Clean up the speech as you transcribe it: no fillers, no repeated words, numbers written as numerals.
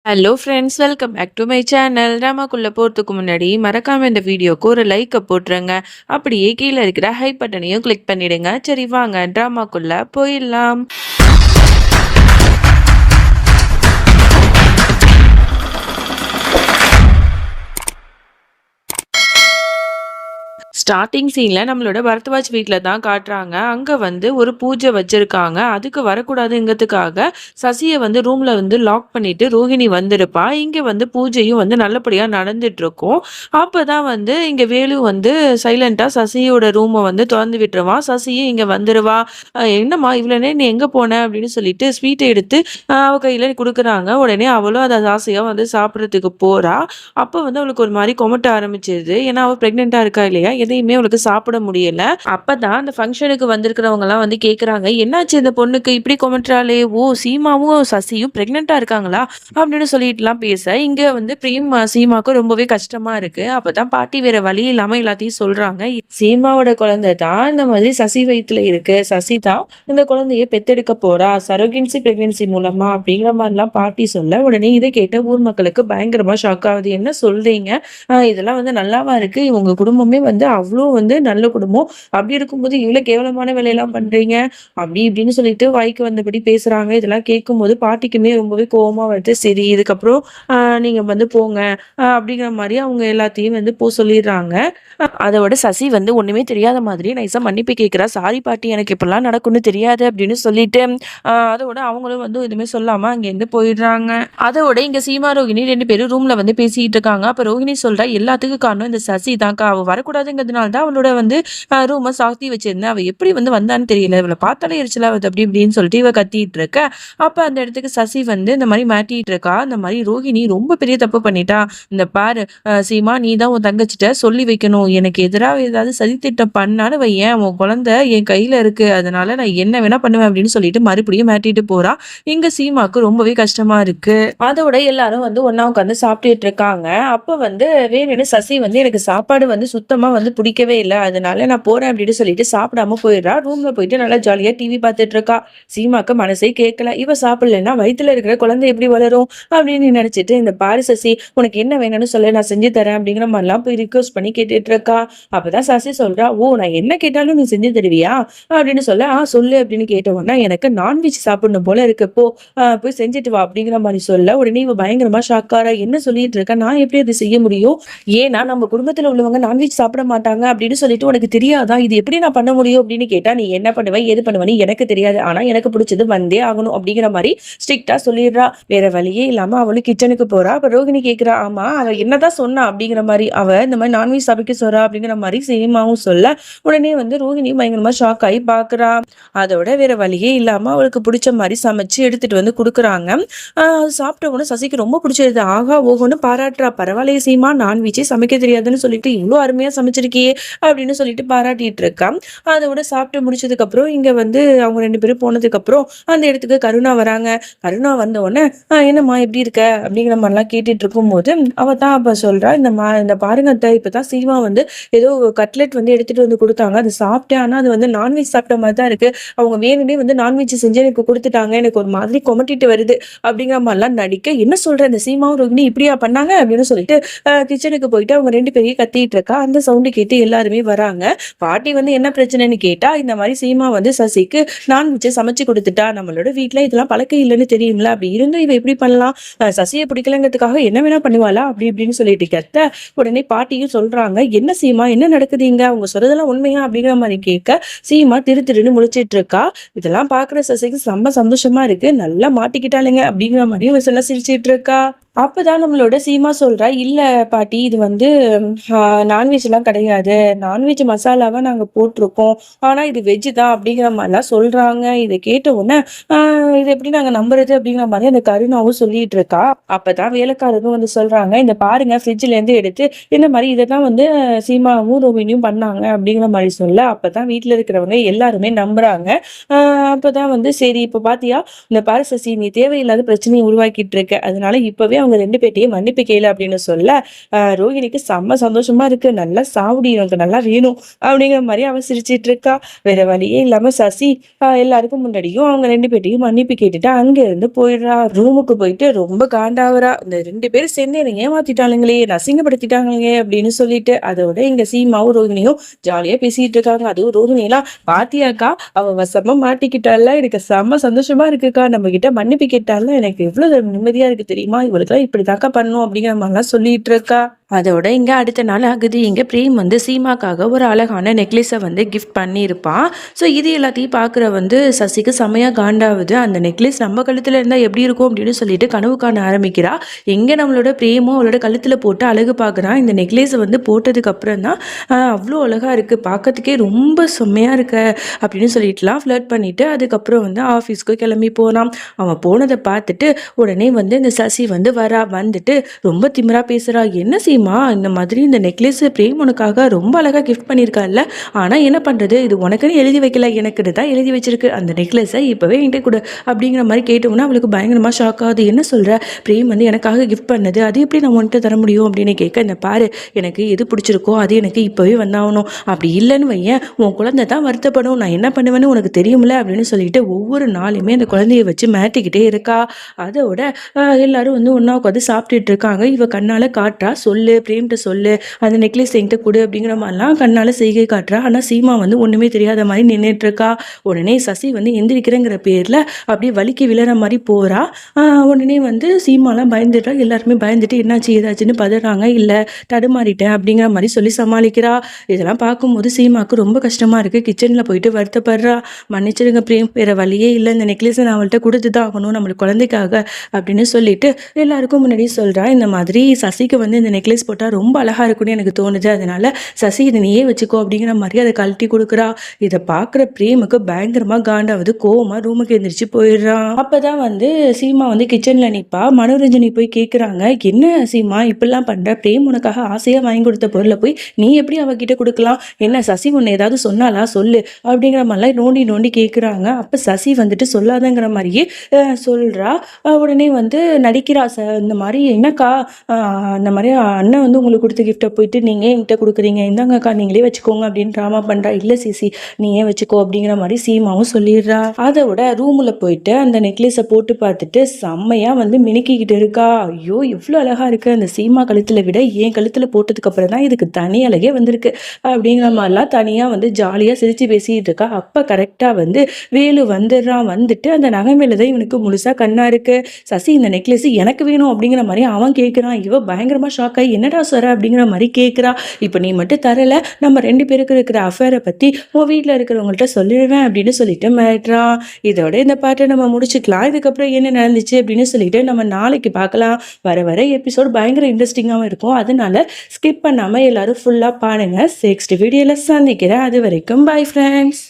Hello friends, welcome back to my channel. ட்ராமாக்குள்ள போறதுக்கு முன்னாடி மறக்காம இந்த வீடியோக்கு ஒரு லைக்க போட்டுருங்க. அப்படியே கீழே இருக்கிற ஹை பட்டனையும் கிளிக் பண்ணிடுங்க. சரி வாங்க ட்ராமாக்குள்ள போயிடலாம். ஸ்டார்ட்டிங் சீன்ல நம்மளோட பரத்வாஜ் வீட்ல தான் காட்டுறாங்க. அங்க வந்து ஒரு பூஜை வச்சிருக்காங்க. அதுக்கு வரக்கூடாதுங்கிறதுக்காக சசிய வந்து ரூம்ல வந்து லாக் பண்ணிட்டு ரோஹிணி வந்திருப்பா. இங்க வந்து பூஜையும் வந்து நல்லபடியா நடந்துட்டு இருக்கும். அப்பதான் வந்து இங்க வேலு வந்து சைலண்டா சசியோட ரூம வந்து தொறந்து விட்டுருவான். சசியும் இங்க வந்துருவா. "என்னம்மா இவ்வளோ நேரம் நீ எங்க போன?" அப்படின்னு சொல்லிட்டு ஸ்வீட் எடுத்து அவ கையில குடுக்குறாங்க. உடனே அவளும் அத ஆசையா வந்து சாப்பிடுறதுக்கு போறா. அப்ப வந்து அவளுக்கு ஒரு மாரி கொமட்ட ஆரம்பிச்சிருது. ஏன்னா அவ பிரெக்னென்ட்டா இருக்கா இல்லையா? எதையுமே அவளுக்கு சாப்பிட முடியல. அப்பதான் அந்த ஃபங்ஷனுக்கு வந்திருக்கிறவங்கலாம் வந்து கேட்குறாங்க, "என்னாச்சு இந்த பொண்ணுக்கு இப்படி கொமட்டுறாளே? ஓ! சீமாவும் சசியும் பிரெக்னென்ட்டா இருக்காங்களா?" அப்படின்னு சொல்லிட்டுலாம் பேச, இங்க வந்து சீமாவுக்கு ரொம்பவே கஷ்டமா இருக்கு. அப்பதான் பாட்டி வேற வழி இல்லாம எல்லாத்தையும் சொல்றாங்க. "சீமாவோட குழந்தை தான் இந்த மாதிரி சசி வயித்துல இருக்கு. சசி தான் இந்த குழந்தைய பெத்தெடுக்க போறா. சரோகன்சி பிரெக்னன்சி மூலமா" அப்படிங்கிற மாதிரிலாம் பாட்டி சொல்ல, உடனே இதை கேட்ட ஊர் மக்களுக்கு பயங்கரமா ஷாக் ஆகுது. "என்ன சொல்றீங்க? இதெல்லாம் வந்து நல்லாவா இருக்கு? இவங்க குடும்பமே வந்து அவ்ளோ வந்து நல்ல குடும்பம். அப்படி இருக்கும்போது இவ்ளோ கேவலமான வேலையெல்லாம் பண்றீங்க." அப்படி இப்படின்னு சொல்லிட்டு வாய்க்கு வந்தபடி பேசுறாங்க. இதெல்லாம் கேட்கும்போது பாட்டிக்குமே ரொம்பவே கோவமா வருது. சரி இதுக்கப்புறம் அ நீங்க வந்து போங்க. அப்படிங்கிற மாரி அவங்க எல்லாத்தையும் வந்து சொல்லிடுறாங்க. அதோட சசி வந்து ஒண்ணுமே தெரியாத மாதிரி நைஸா மன்னிப்பு கேட்கிறா. "சாரி பாட்டி, எனக்கு இப்படிலாம் நடக்கும்னு தெரியாது." அப்படின்னு சொல்லிட்டு அதோட அவங்களும் வந்து எதுவுமே சொல்லாம அங்கேருந்து போயிடுறாங்க. அதோட இங்க சீமா, ரோகிணி 2 பேரும் ரூம்ல வந்து பேசிட்டு இருக்காங்க. அப்ப ரோகிணி சொல்றா, "எல்லாத்துக்கும் காரணம் இந்த சசி தான்க்கா. அவ வரக்கூடாதுங்கிறதுனால தான் அவளோட வந்து ரூம சாத்தி வச்சிருந்தேன். அவ எப்படி வந்து வந்தான்னு தெரியல. இவள பார்த்தாலே எரிச்சலா வருது." அப்படி இப்படின்னு சொல்லிட்டு இவ கத்திட்டு இருக்க. அப்ப அந்த இடத்துக்கு சசி வந்து இந்த மாரி மாட்டிட்டு இருக்கா. இந்த மாரி ரோகிணி ரொம்ப பெரிய தப்பு பண்ணிட்டா. "இந்த பாரு சீமா, நீ தான் உன் தங்கச்சிட்ட சொல்லி வைக்கணும். எனக்கு எதிரா ஏதாவது சதித்திட்டம் பண்ணான்னு வையேன், உன் குழந்தை என் கையில இருக்கு. அதனால நான் என்ன வேணா பண்ணுவேன்." அப்படின்னு சொல்லிட்டு மறுபடியும் மாட்டிட்டு போறா. இங்க சீமாக்கு ரொம்பவே கஷ்டமா இருக்கு. அதோட எல்லாரும் வந்து ஒண்ணா உட்காந்து சாப்பிட்டுட்டு இருக்காங்க. அப்ப வந்து வேணும்னு சசி வந்து, "எனக்கு சாப்பாடு வந்து சுத்தமா வந்து பிடிக்கவே இல்ல. அதனால நான் போறேன்." அப்படின்னு சொல்லிட்டு சாப்பிடாம போயிடுறா. ரூம்ல போயிட்டு நல்லா ஜாலியா டிவி பார்த்துட்டு இருக்கா. சீமாக்கு மனசே கேட்கல. இவ சாப்பிடலன்னா வயித்துல இருக்கிற குழந்தை எப்படி வளரும் அப்படின்னு நினைச்சிட்டு, "இந்த பாரு சசி, உனக்கு என்ன வேணும்னு சொல்லு, நான் செஞ்சு தரேன்." அப்படிங்கிற மாதிரிலாம் போய் ரிக்வெஸ்ட் பண்ணி கேட்டுட்டு இருக்கா. அப்பதான் சசி சொல்றா, "ஓ, நான் என்ன கேட்டாலும் நீ செஞ்சு தருவியா?" அப்படின்னு சொல்ல, சொல்லு." அப்படின்னு கேட்ட உடனே, "எனக்கு நான்வெஜ் சாப்பிடணும் போல இருக்கு. போ போய் செஞ்சுட்டு வா." அப்படிங்கிற மாரி சொல்ல, உடனே இவ பயங்கரமா ஷாக் ஆறா. "என்ன சொல்லிட்டு இருக்க? நான் எப்படி அது செய்ய முடியும்? ஏன்னா நம்ம குடும்பத்துல உள்ளவங்க நான்வெஜ் சாப்பிட மாட்டாங்க அப்படின்னு சொல்லிட்டு உனக்கு தெரியாதா? இது எப்படி நான் பண்ண முடியும்?" அப்படின்னு கேட்டா, "நீ என்ன பண்ணுவ, ஏது பண்ணுவன்னு எனக்கு தெரியாது. ஆனா எனக்கு பிடிச்சது வந்தே ஆகணும்." அப்படிங்கிற மாரி ஸ்ட்ரிக்ட்டா சொல்லிடுறா. வேற வழியே இல்லாம அவளும் கிச்சனுக்கு போறா. அப்ப ரோகிணி கேட்கிறா, "ஆமா, அவ என்னதான் சொன்னா?" அப்படிங்கிற மாரி. "அவ இந்த மாரி நான்வெஜ் சமைக்க சொல்றா." அப்படிங்கிற மாரி சீமாவும் சொல்ல, உடனே வந்து ரோகிணி பயங்கரமா ஷாக் ஆகி பார்க்குறா. அதோட வேற வழியே இல்லாம அவளுக்கு புடிச்ச மாரி சமைச்சு எடுத்துட்டு வந்து குடுக்குறாங்க. சாப்பிட்ட உடனே சசிக்கு ரொம்ப பிடிச்சிருது. ஆஹா ஓஹோன்னு பாராட்டுறா. "பரவாயில்லையே சீமா, நான்வெஜ்ஜே சமைக்க தெரியாதுன்னு சொல்லிட்டு இவ்ளோ அருமையா சமைச்சிருக்கியே." அப்படின்னு சொல்லிட்டு பாராட்டிட்டு இருக்கா. அதோட சாப்பிட்டு முடிச்சதுக்கப்புறம் இங்க வந்து அவங்க 2 பேரும் போனதுக்கப்புறம் அந்த இடத்துக்கு கருணா வராங்க. கருணா வந்த உடனே, என்னம்மா எப்படி இருக்க?" அப்படிங்கிற மாரிலாம் கேட்டுட்டு இருக்கும்போது, அவ தான் அப்ப சொல்றா, இந்த பாருங்க அத்த, இப்பதான் சீமா வந்து ஏதோ கட்லெட் வந்து எடுத்துட்டு வந்து குடுத்தாங்க. அது சாப்பிட்டேன். ஆனா அது வந்து நான்வெஜ் சாப்பிட்ட மாரி தான் இருக்கு. அவங்க வேணும்னே வந்து நான்வெஜ் செஞ்சு எனக்கு குடுத்துட்டாங்க. எனக்கு ஒரு மாதிரி கொமட்டிட்டு வருது." அப்படிங்கிற மாரிலாம் நடிக்க, "என்ன சொல்ற? இந்த சீமாவும் ரோகிணியும் இப்படியா பண்ணாங்க?" அப்படின்னு சொல்லிட்டு கிச்சனுக்கு போயிட்டு அவங்க 2 பேரையும் கத்திட்டு இருக்கா. அந்த சவுண்ட் கேட்டு எல்லாருமே வராங்க. பாட்டி வந்து என்ன பிரச்சனைன்னு கேட்டா, இந்த மாரி சீமா வந்து சசிக்கு நான்வெஜ் சமைச்சு குடுத்துட்டா. நம்மளோட வீட்ல இதெல்லாம் பழக்கம் இல்லன்னு தெரியும்ல. அப்படி இருந்தும் இவ எப்படி பண்ணலாம்? சசிய பிடிக்கலங்கிறதுக்காக என்ன வேணா பண்ணுவாளா? அப்படி இப்படின்னு சொல்லிட்டு கத்த, உடனே பாட்டியும் சொல்றாங்க, "என்ன சீமா, என்ன நடக்குது இங்க? அவங்க சொல்றதெல்லாம் உண்மையா?" அப்படிங்கிற மாரி கேட்க, சீமா திரு திருன்னு முழிச்சிட்டு இருக்கா. இதெல்லாம் பாக்குற சசிக்கு செம்ம சந்தோஷமா இருக்கு. நல்லா மாட்டிக்கிட்டாளுங்க அப்படிங்கிற மாரி அவ சொல்ல சிரிச்சிட்டு இருக்கா. அப்பதான் நம்மளோட சீமா சொல்றா, "இல்ல பாட்டி, இது வந்து நான்வெஜ்லாம் கிடையாது. நான்வெஜ் மசாலாவா நாங்க போட்டுருக்கோம். ஆனா இது வெஜ் தான்." அப்படிங்கிற மாரிலாம் சொல்றாங்க. இத கேட்ட உடனே, "இது எப்படி நாங்க நம்புறது?" அப்படிங்கிற மாரி அந்த கருணாவும் சொல்லிட்டு இருக்கா. அப்பதான் வேலைக்காரரும் வந்து சொல்றாங்க, "இந்த பாருங்க, ஃப்ரிட்ஜ்ல இருந்து எடுத்து இந்த மாரி இததான் வந்து சீமாவும், ரோகிணியும் பண்ணாங்க." அப்படிங்கிற மாரி சொல்ல, அப்பதான் வீட்ல இருக்கிறவங்க எல்லாருமே நம்புறாங்க. அப்பதான் வந்து சரி இப்ப பாத்தியா, இந்த பாரு சசி நீ தேவையில்லாத பிரச்சனைய உருவாக்கிட்டு இருக்க. அதனால இப்பவே அவங்க 2 பேர்ட்டயும் மன்னிப்பு கேளு அப்படின்னு சொல்ல, ரோஹிணிக்கு செம்ம சந்தோஷமா இருக்கு. நல்லா சாவுடி உனக்கு நல்லா வேணும் அப்படிங்கிற மாரி அவ சிரிச்சிட்டு இருக்கா. வேற வழியே இல்லாம சசி எல்லாருக்கும் முன்னாடியும் அவங்க 2 பேர்ட்டயும் மன்னிப்பு கேட்டுட்டு அங்க இருந்து போயிடுறா. ரூமுக்கு போயிட்டு ரொம்ப காண்டாவறா. இந்த 2 பேரும் சேர்ந்து என்ன ஏமாத்திட்டாளுங்களே, என்ன அசிங்கப்படுத்திட்டாங்களே அப்படின்னு சொல்லிட்டு. அதோட இங்க சீமாவும் ரோஹிணியும் ஜாலியா பேசிட்டு இருக்காங்க. அதுவும் ரோஹிணிலாம் பாத்தியாக்கா அவ வசமா மாட்டிக்கிட்டால, எனக்கு செம்ம சந்தோஷமா இருக்குக்கா. நம்ம கிட்ட மன்னிப்பு கேட்டால எனக்கு எவ்வளவு நிம்மதியா இருக்கு தெரியுமா? இவளுக்கெல்லாம் இப்படிதாக்கா பண்ணும் அப்படிங்கிற மாதிரிலாம் சொல்லிட்டு இருக்கா. அதோட இங்க அடுத்த நாள் ஆகுது. இங்க பிரேம் வந்து சீமாக்காக ஒரு அழகான நெக்லஸை வந்து கிஃப்ட் பண்ணியிருப்பான். ஸோ இது எல்லாத்தையும் பார்க்குற வந்து சசிக்கு செமையா காண்டாவுது. அந்த நெக்லஸ் நம்ம கழுத்துல இருந்தா எப்படி இருக்கும் அப்படின்னு சொல்லிட்டு கனவு காண ஆரம்பிக்கிறா. எங்க நம்மளோட பிரேமும் அவளோட கழுத்துல போட்டு அழகு பார்க்குறான். இந்த நெக்லஸை வந்து போட்டதுக்கு அப்புறம் தான் அவ்வளோ அழகா இருக்கு, பார்க்கறதுக்கே ரொம்ப செம்மையா இருக்க அப்படின்னு சொல்லிட்டுலாம் ஃப்ளர்ட் பண்ணிட்டு அதுக்கப்புறம் வந்து ஆஃபீஸ்க்கு கிளம்பி போனான். அவன் போனதை பார்த்துட்டு உடனே வந்து இந்த சசி வந்து வந்துட்டு ரொம்ப திமிரா பேசுறா. என்ன சீமா இந்த மாதிரி இந்த நெக்லஸ் பிரேம் உனக்காக ரொம்ப அழகா கிஃப்ட் பண்ணியிருக்கால, ஆனா என்ன பண்றது, இது உனக்குன்னு எழுதி வைக்கல, எனக்கு தான் எழுதி வச்சிருக்கு. அந்த நெக்லஸை இப்பவே என்கிட்ட கொடு அப்படிங்கிற மாதிரி கேட்டோம்னா அவளுக்கு பயங்கரமா ஷாக் ஆகுது. என்ன சொல்ற, பிரேம் வந்து எனக்காக கிஃப்ட் பண்ணது, அது எப்படி நான் உன்கிட்ட தர முடியும் அப்படின்னு கேட்க, இந்த பாரு எனக்கு எது பிடிச்சிருக்கோ அது எனக்கு இப்பவே வந்தாகணும், அப்படி இல்லைன்னு வையன் உன் குழந்தை தான் வருத்தப்படும், நான் என்ன பண்ணுவேன்னு உனக்கு தெரியும்ல அப்படின்னு சொல்லிட்டு ஒவ்வொரு நாளுமே அந்த குழந்தைய வச்சு மிரட்டிக்கிட்டே இருக்கா. அதோட எல்லாரும் வந்து ஒன்னா உட்காந்து சாப்பிட்டுட்டு இருக்காங்க. இவ கண்ணால காட்டுறா, சொல்லு பிரேம்கிட்ட சொல்லு, அந்த நெக்லஸ் என்கிட்ட கொடு அப்படிங்கிற மாதிரிலாம் கண்ணால செய்கை காட்டுறா. ஆனா சீமா வந்து ஒண்ணுமே தெரியாத மாதிரி நின்றுட்டு இருக்கா. உடனே சசி வந்து எந்திரிக்கிறேங்கிற பேர்ல அப்படியே வலிக்கு விழற மாதிரி போறா. உடனே வந்து சீமாலாம் பயந்துட்டா. எல்லாருமே பயந்துட்டு என்னாச்சு ஏதாச்சுன்னு பதறாங்க. இல்ல தடுமாறிட்டேன் அப்படிங்கிற மாதிரி சொல்லி சமாளிக்கிறா. இதெல்லாம் பார்க்கும்போது சீமாக்கு ரொம்ப கஷ்டமா இருக்கு. கிச்சன்ல போயிட்டு வருத்தப்படுறா. மன்னிச்சிடுங்க பிரேம், வேற வழியே இல்லை, இந்த நெக்லஸை நான் அவள்கிட்ட கொடுத்துதான் ஆகணும் நம்மளுக்கு குழந்தைக்காக அப்படின்னு சொல்லிட்டு எல்லாருக்கும் முன்னாடி சொல்றா. இந்த மாதிரி சசிக்கு வந்து இந்த நெக்லஸ் போட்டா ரொம்ப அழகா இருக்குன்னு எனக்கு தோணுது, அதனால சசி இதை நீயே வச்சுக்கோ அப்படிங்கிற மாதிரி அதை கழட்டி கொடுக்குறா. இதை பார்க்குற பிரேமுக்கு பயங்கரமா காண்டாவது, கோவமா ரூமுக்கு எந்திரிச்சு போயிடுறான். அப்பதான் வந்து சீமா வந்து கிச்சன்ல நிப்பா. மனோரஞ்சனி போய் கேட்குறாங்க, என்ன சீமா இப்படிலாம் பண்ற, பிரேம் உனக்காக ஆசையா வாங்கி கொடுத்த பொருளை போய் நீ எப்படி அவகிட்ட கொடுக்கலாம், என்ன சசி உன்னை ஏதாவது சொன்னாலா சொல்லு அப்படிங்கிற மாதிரிலாம் நோண்டி நோண்டி கேட்குறாங்க. அப்ப சசி வந்துட்டு சொல்லாதங்கிற மாதிரியே சொல்றா. உடனே வந்து நடிக்கிறா, இந்த மாதிரி என்னக்கா இந்த மாதிரி அண்ணன் வந்து உங்களுக்கு கொடுத்த கிஃப்ட்டை போயிட்டு நீங்கள் என்கிட்ட கொடுக்குறீங்க, இந்தாங்கக்கா நீங்களே வச்சுக்கோங்க அப்படின்னு ட்ராமா பண்ணுறா. இல்லை சிசி நீ ஏன் வச்சுக்கோ அப்படிங்கிற மாதிரி சீமாவும் சொல்லிடுறா. அதை விட ரூமில் போயிட்டு அந்த நெக்லஸை போட்டு பார்த்துட்டு செம்மையாக வந்து மினுக்கிக்கிட்டு இருக்கா. ஐயோ எவ்வளோ அழகாக இருக்குது, அந்த சீமா கழுத்தில் விட என் கழுத்தில் போட்டதுக்கு அப்புறம் தான் இதுக்கு தனி அழகே வந்திருக்கு அப்படிங்கிற மாதிரிலாம் தனியாக வந்து ஜாலியாக சிரித்து பேசிக்கிட்டு இருக்கா. அப்போ கரெக்டாக வந்து வேலு வந்துடுறான். வந்துட்டு அந்த நகை மேலே தான் இவனுக்கு முழுசாக கண்ணா இருக்கு. சசி இந்த நெக்லஸ் எனக்கு வேணும் அப்படிங்கிற மாதிரி அவன் கேட்குறான். இவ பயங்கரமா ஷாக் ஆகி என்னடா சார் அப்படிங்கிற மாதிரி கேட்குறா. இப்போ நீ மட்டும் தரல, நம்ம 2 பேருக்கு இருக்கிற அஃபேரை பற்றி உன் வீட்டில் இருக்கிறவங்கள்ட்ட சொல்லிடுவேன் அப்படின்னு சொல்லிட்டு மிரட்டுறான். இதோட இந்த பாட்டை நம்ம முடிச்சுக்கலாம். இதுக்கப்புறம் என்ன நடந்துச்சு அப்படின்னு சொல்லிட்டு நம்ம நாளைக்கு பார்க்கலாம். வர வர எபிசோட் பயங்கர இன்ட்ரெஸ்டிங்காகவும் இருக்கும், அதனால ஸ்கிப் பண்ணாமல் எல்லாரும் ஃபுல்லாக பாருங்க. நெக்ஸ்ட் வீடியோவில் சந்திக்கிறேன். அது வரைக்கும் பை ஃப்ரெண்ட்ஸ்.